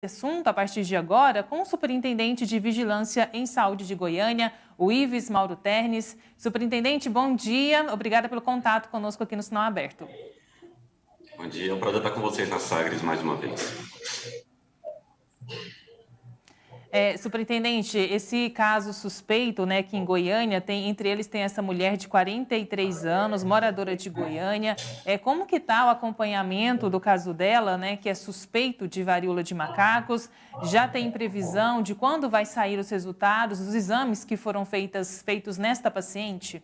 Assunto a partir de agora com o Superintendente de Vigilância em Saúde de Goiânia, o Ives Mauro Ternes. Superintendente, bom dia. Obrigada pelo contato conosco aqui no Sinal Aberto. Bom dia, é um prazer estar com vocês na Sagres mais uma vez. Superintendente, esse caso suspeito, né, que em Goiânia entre eles tem essa mulher de 43 anos, moradora de Goiânia. Como que está o acompanhamento do caso dela, né, que é suspeito de varíola de macacos? Já tem previsão de quando vai sair os resultados dos exames que foram feitos nesta paciente?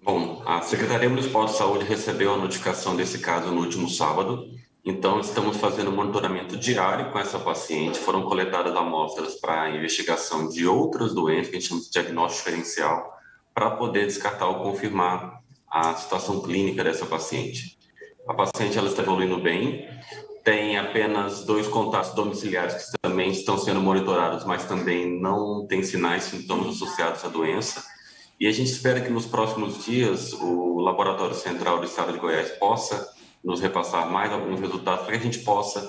Bom, a Secretaria Municipal de Saúde recebeu a notificação desse caso no último sábado, então estamos fazendo monitoramento diário com essa paciente. Foram coletadas amostras para investigação de outras doenças, que a gente chama de diagnóstico diferencial, para poder descartar ou confirmar a situação clínica dessa paciente. A paciente ela está evoluindo bem, tem apenas 2 contatos domiciliares que também estão sendo monitorados, mas também não tem sinais, sintomas associados à doença. E a gente espera que nos próximos dias o Laboratório Central do Estado de Goiás possa nos repassar mais alguns resultados para que a gente possa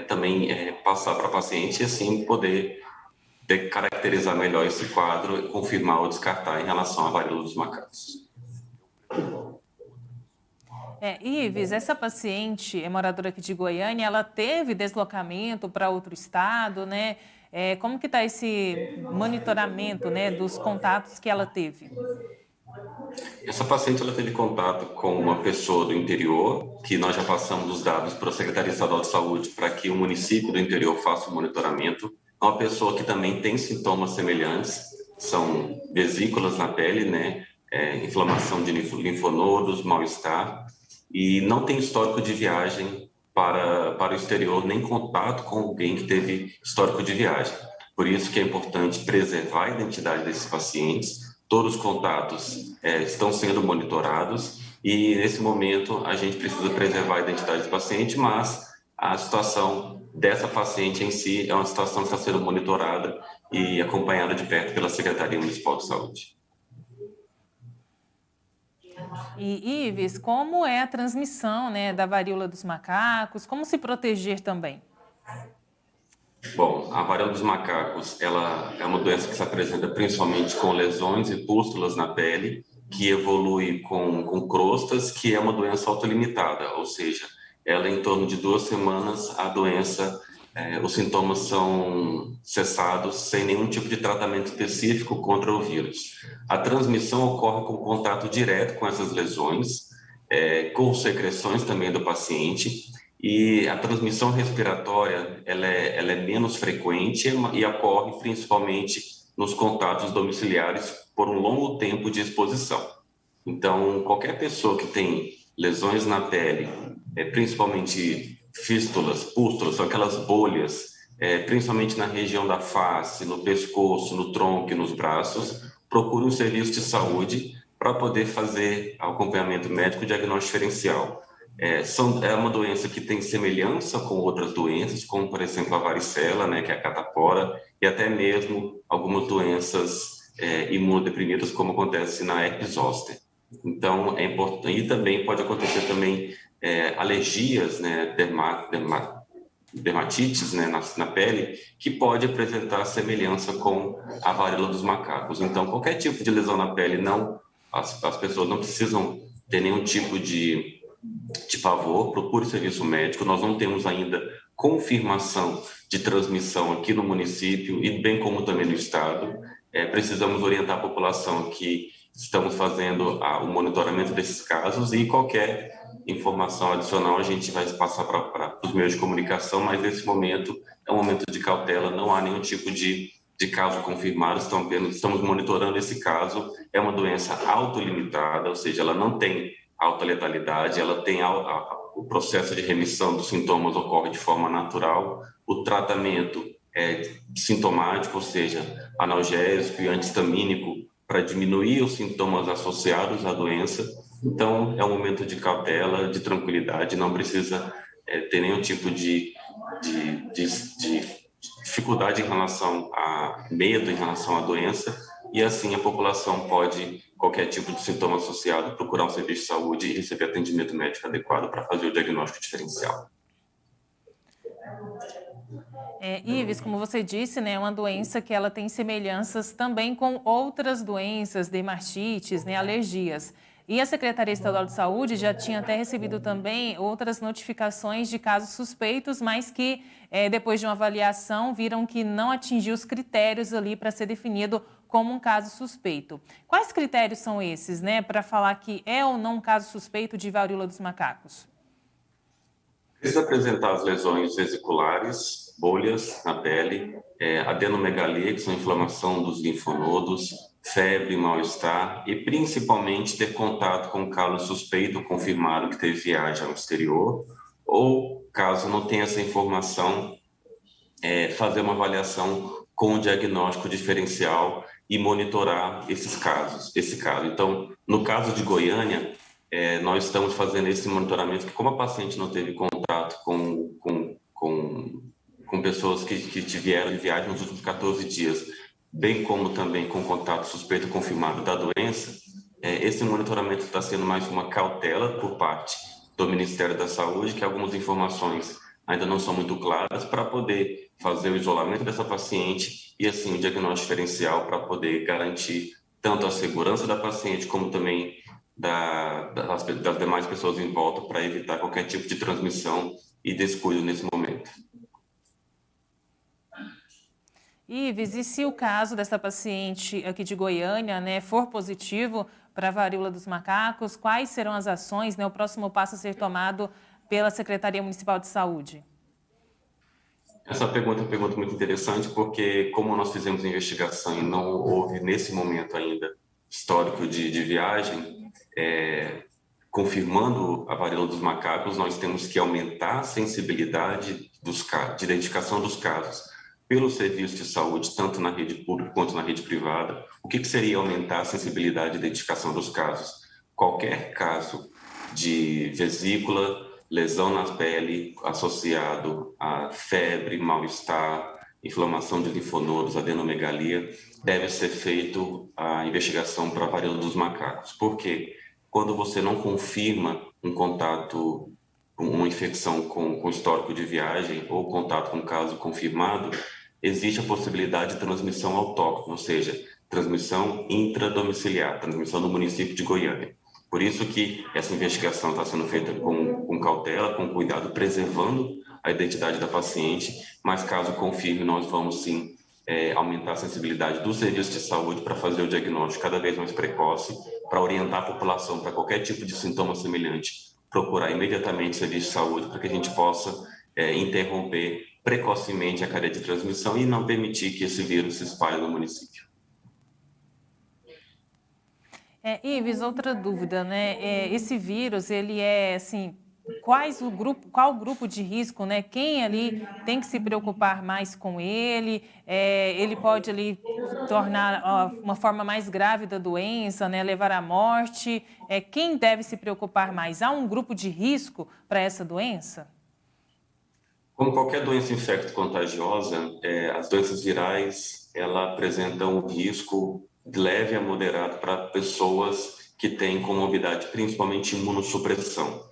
também passar para a paciente e assim poder caracterizar melhor esse quadro e confirmar ou descartar em relação à varíola dos macacos. Ives, essa paciente é moradora aqui de Goiânia, ela teve deslocamento para outro estado, né? Como que está esse monitoramento, né, dos contatos que ela teve? Essa paciente ela teve contato com uma pessoa do interior, que nós já passamos os dados para a Secretaria Estadual de Saúde para que o município do interior faça o monitoramento. É uma pessoa que também tem sintomas semelhantes, são vesículas na pele, né? Inflamação de linfonodos, mal-estar, e não tem histórico de viagem para o exterior, nem contato com alguém que teve histórico de viagem. Por isso que é importante preservar a identidade desses pacientes. Todos os contatos estão sendo monitorados e, nesse momento, a gente precisa preservar a identidade do paciente, mas a situação dessa paciente em si é uma situação que está sendo monitorada e acompanhada de perto pela Secretaria Municipal de Saúde. E, Ives, como é a transmissão, né, da varíola dos macacos? Como se proteger também? Bom, a varíola dos macacos, ela é uma doença que se apresenta principalmente com lesões e pústulas na pele, que evolui com crostas, que é uma doença autolimitada, ou seja, ela em torno de 2 semanas a doença, os sintomas são cessados sem nenhum tipo de tratamento específico contra o vírus. A transmissão ocorre com contato direto com essas lesões, com secreções também do paciente. E a transmissão respiratória ela é menos frequente e ocorre principalmente nos contatos domiciliares por um longo tempo de exposição. Então, qualquer pessoa que tem lesões na pele, principalmente fístulas, pústulas, são aquelas bolhas, principalmente na região da face, no pescoço, no tronco e nos braços, procure um serviço de saúde para poder fazer acompanhamento médico e diagnóstico diferencial. É uma doença que tem semelhança com outras doenças, como, por exemplo, a varicela, né, que é a catapora, e até mesmo algumas doenças imunodeprimidas, como acontece na herpes zoster. Então, é importante, e também pode acontecer também alergias, né, dermatites, né, na pele, que pode apresentar semelhança com a varíola dos macacos. Então, qualquer tipo de lesão na pele, as pessoas não precisam ter nenhum tipo de pavor, procure serviço médico. Nós não temos ainda confirmação de transmissão aqui no município e bem como também no estado. Precisamos orientar a população que estamos fazendo o monitoramento desses casos e qualquer informação adicional a gente vai passar para os meios de comunicação, mas nesse momento é um momento de cautela, não há nenhum tipo de caso confirmado, estamos monitorando esse caso. É uma doença autolimitada, ou seja, ela não tem alta letalidade, ela tem o processo de remissão dos sintomas ocorre de forma natural, o tratamento é sintomático, ou seja, analgésico e antihistamínico para diminuir os sintomas associados à doença. Então, é um momento de cautela, de tranquilidade, não precisa ter nenhum tipo de dificuldade em relação a medo em relação à doença, e assim a população pode, qualquer tipo de sintoma associado, procurar um serviço de saúde e receber atendimento médico adequado para fazer o diagnóstico diferencial. Ives, como você disse, né, é uma doença que ela tem semelhanças também com outras doenças, dermatites, né, alergias. E a Secretaria Estadual de Saúde já tinha até recebido também outras notificações de casos suspeitos, mas que depois de uma avaliação viram que não atingiu os critérios ali para ser definido como um caso suspeito. Quais critérios são esses, né, para falar que é ou não um caso suspeito de varíola dos macacos? Precisa apresentar as lesões vesiculares, bolhas na pele, adenomegalia, que são inflamação dos linfonodos, febre, mal-estar e principalmente ter contato com o caso suspeito confirmado que teve viagem ao exterior ou, caso não tenha essa informação, fazer uma avaliação com o diagnóstico diferencial e monitorar esse caso. Então, no caso de Goiânia, nós estamos fazendo esse monitoramento, que como a paciente não teve contato com pessoas que vieram de viagem nos últimos 14 dias, bem como também com contato suspeito confirmado da doença, esse monitoramento está sendo mais uma cautela por parte do Ministério da Saúde, que algumas informações ainda não são muito claras, para poder fazer o isolamento dessa paciente e, assim, o diagnóstico diferencial para poder garantir tanto a segurança da paciente como também das demais pessoas em volta, para evitar qualquer tipo de transmissão e descuido nesse momento. Ives, e se o caso dessa paciente aqui de Goiânia, né, for positivo para a varíola dos macacos, quais serão as ações, né, o próximo passo a ser tomado pela Secretaria Municipal de Saúde? Essa pergunta é uma pergunta muito interessante, porque como nós fizemos a investigação e não houve nesse momento ainda histórico de viagem, confirmando a varíola dos macacos, nós temos que aumentar a sensibilidade de identificação dos casos pelo serviço de saúde, tanto na rede pública quanto na rede privada. O que seria aumentar a sensibilidade de identificação dos casos? Qualquer caso de vesícula, lesão na pele associado a febre, mal-estar, inflamação de linfonodos, adenomegalia, deve ser feito a investigação para a varíola dos macacos. Por quê? Quando você não confirma um contato, uma infecção com histórico de viagem ou contato com caso confirmado, existe a possibilidade de transmissão autóctone, ou seja, transmissão intradomiciliar, transmissão do município de Goiânia. Por isso que essa investigação está sendo feita com cautela, com cuidado, preservando a identidade da paciente, mas caso confirme, nós vamos sim aumentar a sensibilidade do serviço de saúde para fazer o diagnóstico cada vez mais precoce, para orientar a população para qualquer tipo de sintoma semelhante, procurar imediatamente o serviço de saúde para que a gente possa interromper precocemente a cadeia de transmissão e não permitir que esse vírus se espalhe no município. Ives, outra dúvida, né? Esse vírus, ele é assim, qual o grupo de risco, né? Quem ali tem que se preocupar mais com ele? Ele pode ali tornar uma forma mais grave da doença, né? Levar à morte. Quem deve se preocupar mais? Há um grupo de risco para essa doença? Como qualquer doença infecto-contagiosa, as doenças virais, ela apresentam um risco leve a moderado para pessoas que têm comorbidade, principalmente imunossupressão.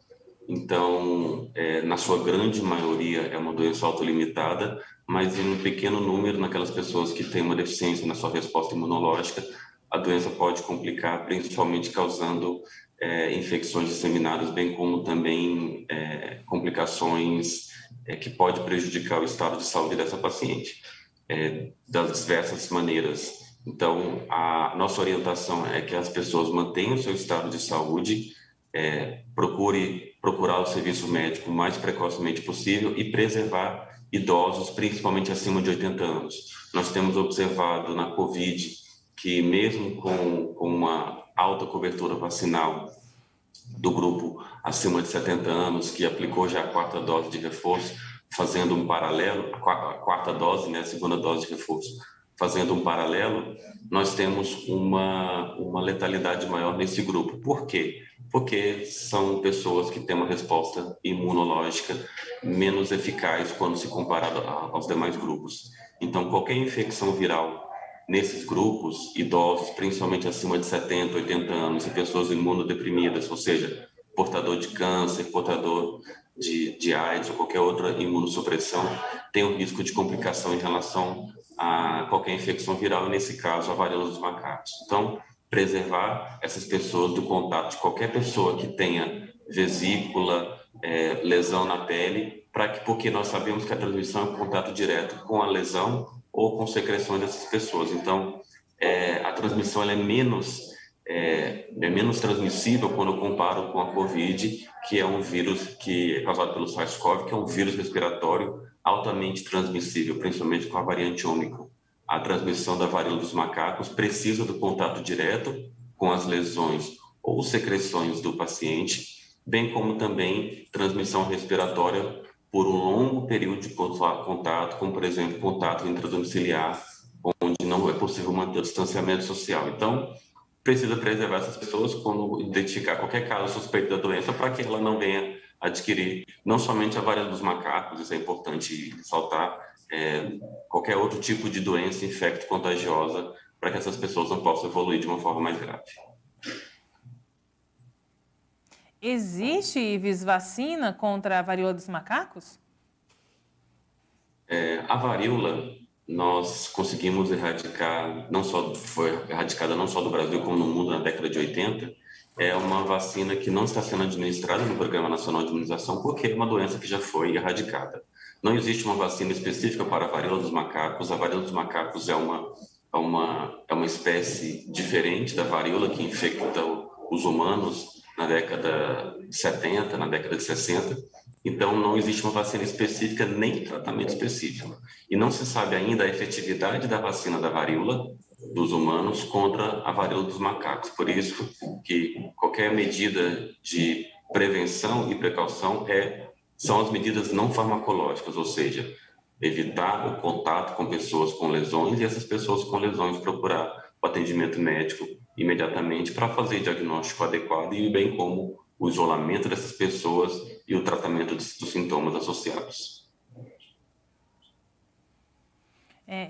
Então, na sua grande maioria, é uma doença autolimitada, mas em um pequeno número, naquelas pessoas que têm uma deficiência na sua resposta imunológica, a doença pode complicar, principalmente causando infecções disseminadas, bem como também complicações que pode prejudicar o estado de saúde dessa paciente, das diversas maneiras. Então, a nossa orientação é que as pessoas mantenham o seu estado de saúde, procurar o serviço médico o mais precocemente possível e preservar idosos, principalmente acima de 80 anos. Nós temos observado na Covid que mesmo com uma alta cobertura vacinal do grupo acima de 70 anos, que aplicou já a 4ª dose de reforço, fazendo um paralelo, a 4ª dose, né, a 2ª dose de reforço, fazendo um paralelo, nós temos uma letalidade maior nesse grupo. Por quê? Porque são pessoas que têm uma resposta imunológica menos eficaz quando se comparado aos demais grupos. Então, qualquer infecção viral nesses grupos, idosos, principalmente acima de 70, 80 anos, e pessoas imunodeprimidas, ou seja, portador de câncer, portador de AIDS ou qualquer outra imunossupressão, tem um risco de complicação em relação a qualquer infecção viral, e nesse caso a varíola dos macacos. Então, preservar essas pessoas do contato de qualquer pessoa que tenha vesícula, lesão na pele, porque nós sabemos que a transmissão é um contato direto com a lesão ou com secreções dessas pessoas. Então, a transmissão ela é menos transmissível quando eu comparo com a COVID, que é um vírus que é causado pelo SARS-CoV, que é um vírus respiratório altamente transmissível, principalmente com a variante Ômicron. A transmissão da varíola dos macacos precisa do contato direto com as lesões ou secreções do paciente, bem como também transmissão respiratória por um longo período de contato, como, por exemplo, contato intradomiciliar, onde não é possível manter o distanciamento social. Então, precisa preservar essas pessoas quando identificar qualquer caso suspeito da doença, para que ela não venha adquirir não somente a varíola dos macacos, isso é importante ressaltar, qualquer outro tipo de doença infecto-contagiosa, para que essas pessoas não possam evoluir de uma forma mais grave. Existe, Ives, vacina contra a varíola dos macacos? A varíola, nós conseguimos erradicar, foi erradicada não só do Brasil, como no mundo na década de 80, é uma vacina que não está sendo administrada no Programa Nacional de Imunização, porque é uma doença que já foi erradicada. Não existe uma vacina específica para a varíola dos macacos. A varíola dos macacos é uma espécie diferente da varíola que infecta os humanos na década de 70, na década de 60. Então, não existe uma vacina específica nem tratamento específico. E não se sabe ainda a efetividade da vacina da varíola dos humanos contra a varíola dos macacos. Por isso que qualquer medida de prevenção e precaução são as medidas não farmacológicas, ou seja, evitar o contato com pessoas com lesões, e essas pessoas com lesões procurar o atendimento médico imediatamente para fazer diagnóstico adequado, e bem como o isolamento dessas pessoas e o tratamento dos sintomas associados.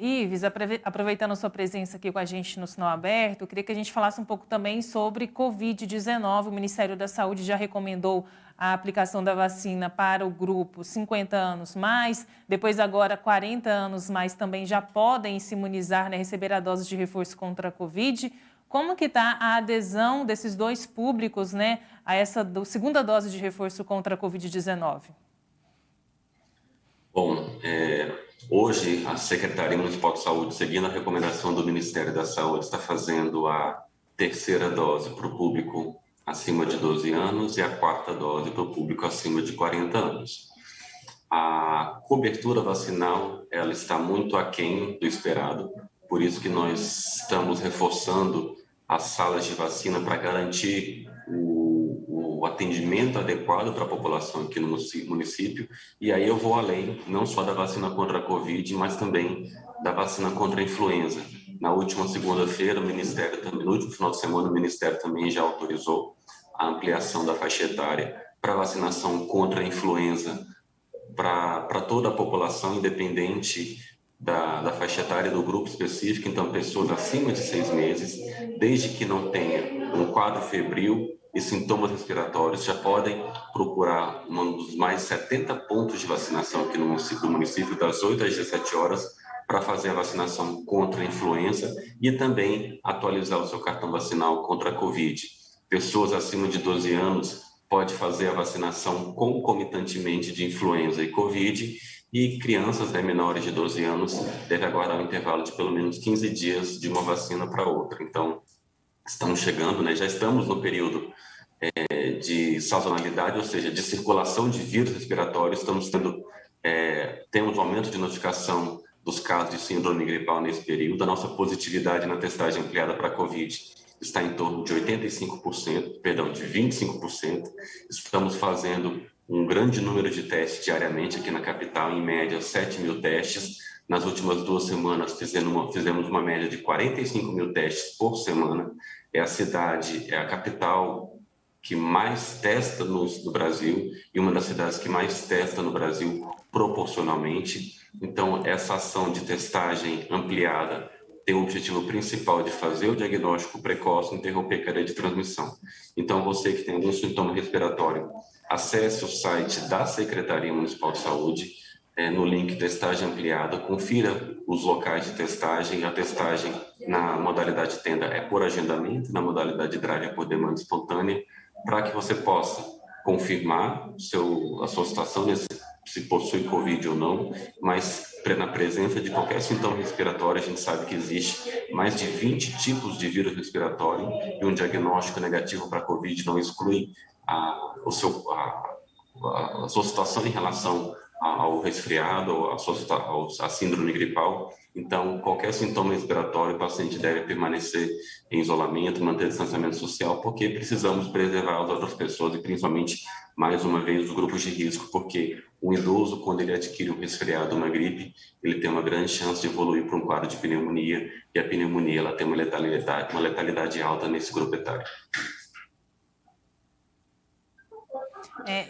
Ives, aproveitando a sua presença aqui com a gente no Sinal Aberto, eu queria que a gente falasse um pouco também sobre Covid-19. O Ministério da Saúde já recomendou a aplicação da vacina para o grupo 50 anos mais, depois agora 40 anos mais também já podem se imunizar, né, receber a dose de reforço contra a Covid. Como que está a adesão desses dois públicos, né, a essa segunda dose de reforço contra a Covid-19? Bom, hoje a Secretaria Municipal de Saúde, seguindo a recomendação do Ministério da Saúde, está fazendo a terceira dose para o público acima de 12 anos e a quarta dose para o público acima de 40 anos. A cobertura vacinal ela está muito aquém do esperado, por isso que nós estamos reforçando as salas de vacina para garantir o atendimento adequado para a população aqui no município. E aí eu vou além, não só da vacina contra a Covid, mas também da vacina contra a influenza. Na última segunda-feira, no último final de semana, o Ministério também já autorizou a ampliação da faixa etária para vacinação contra a influenza para toda a população, independente da faixa etária do grupo específico. Então, pessoas acima de 6 meses, desde que não tenha um quadro febril e sintomas respiratórios, já podem procurar um dos mais 70 pontos de vacinação aqui no município, das 8 às 17 horas, para fazer a vacinação contra a influenza e também atualizar o seu cartão vacinal contra a Covid. Pessoas acima de 12 anos pode fazer a vacinação concomitantemente de influenza e Covid, e crianças menores de 12 anos devem aguardar um intervalo de pelo menos 15 dias de uma vacina para outra. Então, estamos chegando, né? Já estamos no período de sazonalidade, ou seja, de circulação de vírus respiratórios. Temos um aumento de notificação dos casos de síndrome gripal nesse período. A nossa positividade na testagem ampliada para a Covid está em torno de 25%. Estamos fazendo um grande número de testes diariamente aqui na capital, em média 7 mil testes. Nas últimas 2 semanas fizemos uma média de 45 mil testes por semana. É a capital que mais testa no Brasil e uma das cidades que mais testa no Brasil proporcionalmente. Então, essa ação de testagem ampliada tem o objetivo principal de fazer o diagnóstico precoce e interromper a cadeia de transmissão. Então, você que tem algum sintoma respiratório, acesse o site da Secretaria Municipal de Saúde, no link testagem ampliada, confira os locais de testagem. A testagem na modalidade tenda é por agendamento, na modalidade drive é por demanda espontânea, para que você possa confirmar a sua situação, se possui Covid ou não, mas na presença de qualquer sintoma respiratório, a gente sabe que existe mais de 20 tipos de vírus respiratório e um diagnóstico negativo para Covid não exclui a sua situação em relação ao resfriado, à síndrome gripal. Então, qualquer sintoma respiratório, o paciente deve permanecer em isolamento, manter distanciamento social, porque precisamos preservar as outras pessoas e, principalmente, mais uma vez, os grupos de risco, porque o idoso, quando ele adquire um resfriado, uma gripe, ele tem uma grande chance de evoluir para um quadro de pneumonia, e a pneumonia ela tem uma letalidade alta nesse grupo etário.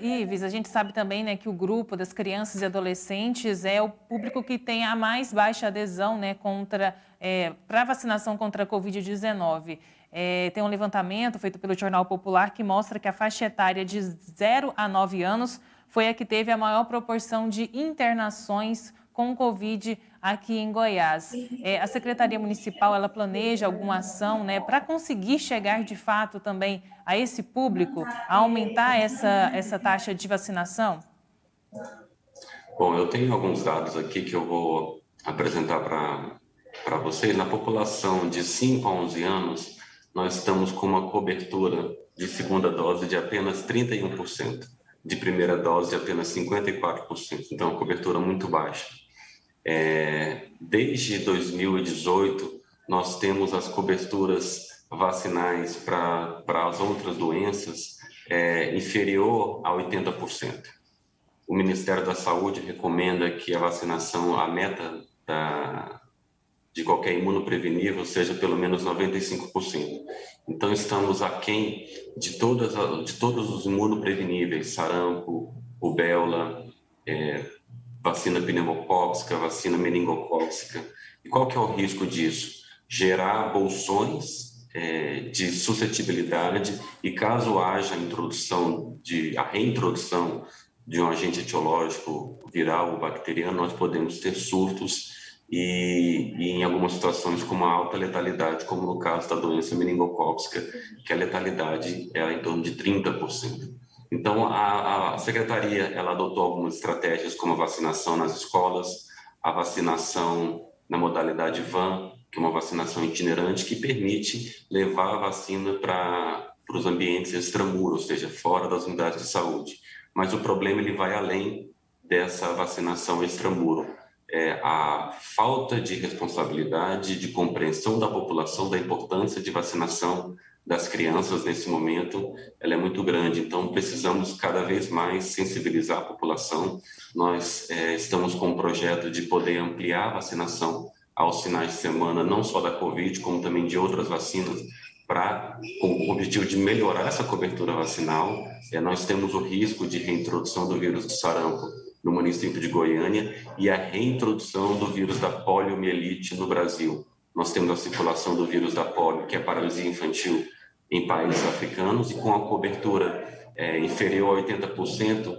Ives, a gente sabe também, né, que o grupo das crianças e adolescentes é o público que tem a mais baixa adesão, né, para a vacinação contra a Covid-19. Tem um levantamento feito pelo Jornal Popular que mostra que a faixa etária de 0 a 9 anos foi a que teve a maior proporção de internações com Covid aqui em Goiás. A Secretaria Municipal, ela planeja alguma ação, né, para conseguir chegar de fato também a esse público, a aumentar essa taxa de vacinação? Bom, eu tenho alguns dados aqui que eu vou apresentar para vocês. Na população de 5 a 11 anos, nós estamos com uma cobertura de segunda dose de apenas 31%, de primeira dose de apenas 54%, então uma cobertura muito baixa. Desde 2018, nós temos as coberturas vacinais para as outras doenças inferior a 80%. O Ministério da Saúde recomenda que a vacinação, a meta de qualquer imunoprevenível seja pelo menos 95%. Então, estamos aquém de todos os imunopreveníveis, sarampo, rubéola, vacina pneumocócica, vacina meningocócica. E qual que é o risco disso? Gerar bolsões de suscetibilidade e caso haja a reintrodução de um agente etiológico viral ou bacteriano, nós podemos ter surtos e em algumas situações com uma alta letalidade, como no caso da doença meningocócica, que a letalidade é em torno de 30%. Então, a Secretaria ela adotou algumas estratégias, como a vacinação nas escolas, a vacinação na modalidade VAN, que é uma vacinação itinerante que permite levar a vacina para os ambientes extramuros, ou seja, fora das unidades de saúde. Mas o problema ele vai além dessa vacinação extramuro. A falta de responsabilidade, de compreensão da população da importância de vacinação das crianças nesse momento, ela é muito grande. Então, precisamos cada vez mais sensibilizar a população. Nós estamos com um projeto de poder ampliar a vacinação aos finais de semana, não só da Covid, como também de outras vacinas, com o objetivo de melhorar essa cobertura vacinal. Nós temos o risco de reintrodução do vírus do sarampo no município de Goiânia e a reintrodução do vírus da poliomielite no Brasil. Nós temos a circulação do vírus da polio, que é a paralisia infantil, em países africanos, e com a cobertura inferior a 80%,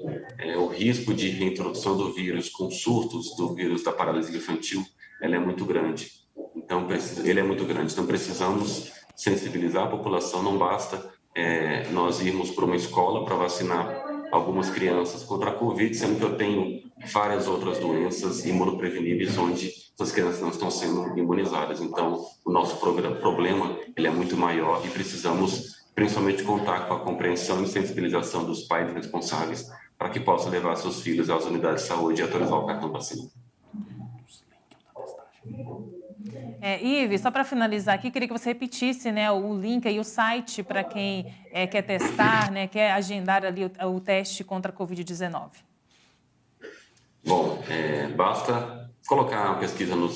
o risco de reintrodução do vírus com surtos do vírus da paralisia infantil, ela é muito grande. Então, ele é muito grande. Então, precisamos sensibilizar a população. Não basta nós irmos para uma escola para vacinar algumas crianças contra a Covid, sendo que eu tenho várias outras doenças imunopreveníveis onde essas crianças não estão sendo imunizadas. Então, o nosso problema ele é muito maior e precisamos, principalmente, contar com a compreensão e sensibilização dos pais responsáveis para que possam levar seus filhos às unidades de saúde e atualizar o cartão vacina. Ives, só para finalizar aqui, queria que você repetisse, né, o link e o site para quem quer testar, né, quer agendar ali o teste contra a Covid-19. Bom, basta colocar uma pesquisa no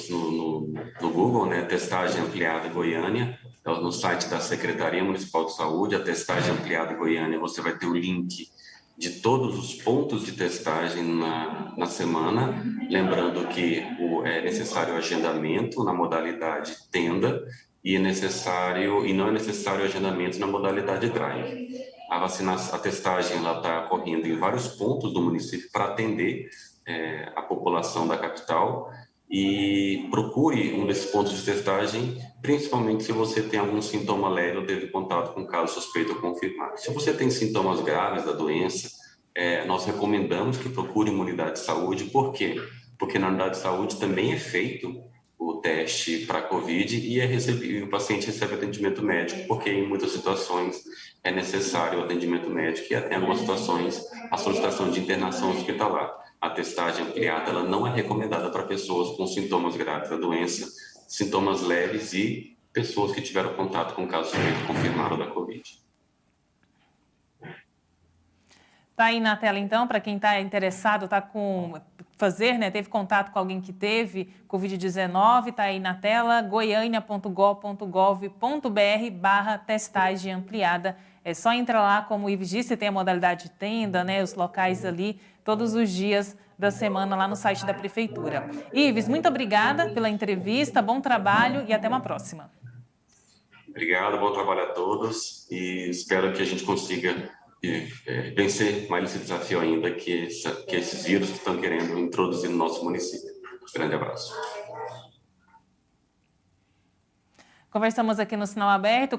Google, né, testagem ampliada Goiânia, no site da Secretaria Municipal de Saúde, a testagem ampliada Goiânia, você vai ter o link de todos os pontos de testagem na semana, lembrando que é necessário agendamento na modalidade tenda e não é necessário agendamento na modalidade drive. A testagem está ocorrendo em vários pontos do município para atender a população da capital, e procure um desses pontos de testagem, principalmente se você tem algum sintoma leve ou teve contato com caso suspeito ou confirmado. Se você tem sintomas graves da doença, nós recomendamos que procure uma unidade de saúde. Por quê? Porque na unidade de saúde também é feito o teste para COVID e o paciente recebe atendimento médico, porque em muitas situações é necessário o atendimento médico e até em algumas situações a solicitação de internação hospitalar. A testagem ampliada ela não é recomendada para pessoas com sintomas graves da doença, sintomas leves e pessoas que tiveram contato com caso suspeito confirmado da COVID. Está aí na tela, então, para quem está interessado, teve contato com alguém que teve Covid-19, está aí na tela, goiania.gov.br/testagem ampliada. É só entrar lá, como o Ives disse, tem a modalidade tenda, né, os locais ali, todos os dias da semana lá no site da Prefeitura. Ives, muito obrigada pela entrevista, bom trabalho e até uma próxima. Obrigado, bom trabalho a todos e espero que a gente consiga vencer mais esse desafio ainda que esses vírus que estão querendo introduzir no nosso município. Um grande abraço. Conversamos aqui no Sinal Aberto